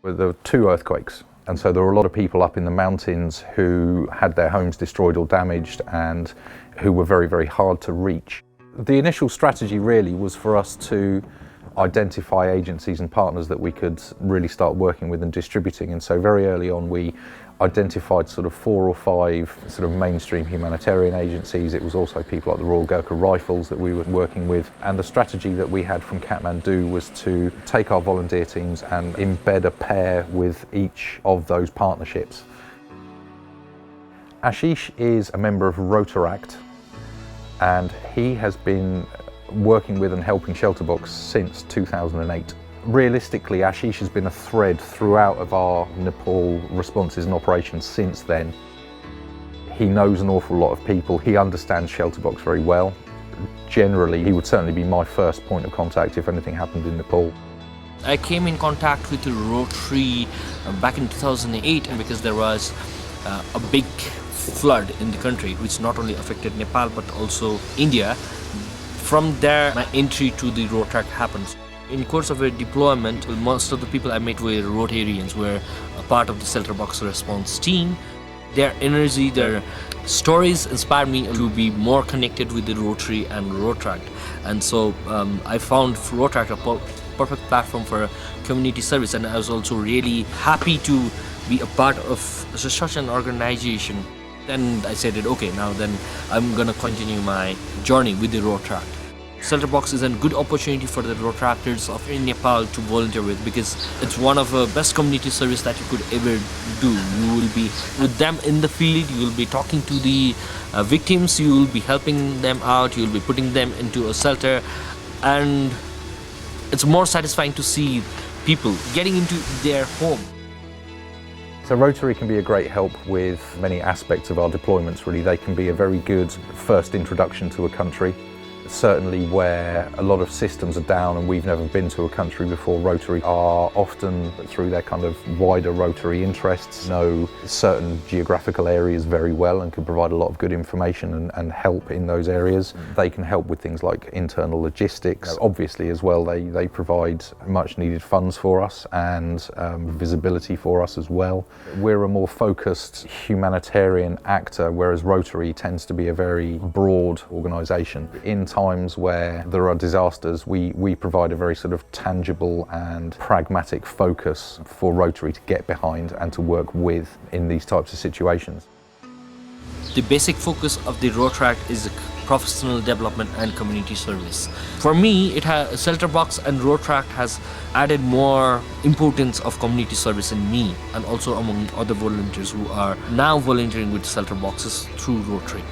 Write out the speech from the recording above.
Well, there were 2 earthquakes, and so there were a lot of people up in the mountains who had their homes destroyed or damaged and who were very, very hard to reach. The initial strategy really was for us to identify agencies and partners that we could really start working with and distributing, and so very early on we identified sort of 4 or 5 sort of mainstream humanitarian agencies. It was also people like the Royal Gurkha Rifles that we were working with, and the strategy that we had from Kathmandu was to take our volunteer teams and embed a pair with each of those partnerships. Ashish is a member of Rotaract, and he has been working with and helping Shelterbox since 2008. Realistically, Ashish has been a thread throughout of our Nepal responses and operations since then. He knows an awful lot of people, he understands Shelterbox very well. Generally, he would certainly be my first point of contact if anything happened in Nepal. I came in contact with the Rotary back in 2008 because there was a big flood in the country which not only affected Nepal but also India. From there, my entry to the Rotaract happens. In course of a deployment, most of the people I met were Rotarians, were a part of the Shelterbox response team. Their energy, their stories inspired me to be more connected with the Rotary and Rotaract. And so I found Rotaract a perfect platform for community service, and I was also really happy to be a part of such an organization. Then I said, okay, now then I'm gonna continue my journey with the Rotaract. Shelterbox is a good opportunity for the Rotaractors in Nepal to volunteer with, because it's one of the best community service that you could ever do. You will be with them in the field, you will be talking to the victims, you will be helping them out, you will be putting them into a shelter, and it's more satisfying to see people getting into their home. So Rotary can be a great help with many aspects of our deployments really. They can be a very good first introduction to a country. Certainly where a lot of systems are down and we've never been to a country before, Rotary are often, through their kind of wider Rotary interests, know certain geographical areas very well and can provide a lot of good information and help in those areas. They can help with things like internal logistics. Obviously as well, they provide much needed funds for us and visibility for us as well. We're a more focused humanitarian actor, whereas Rotary tends to be a very broad organisation. In times where there are disasters, we provide a very sort of tangible and pragmatic focus for Rotary to get behind and to work with in these types of situations. The basic focus of the Rotaract is professional development and community service. For me, Shelterbox and Rotaract has added more importance of community service in me and also among other volunteers who are now volunteering with Shelterboxes through Rotary.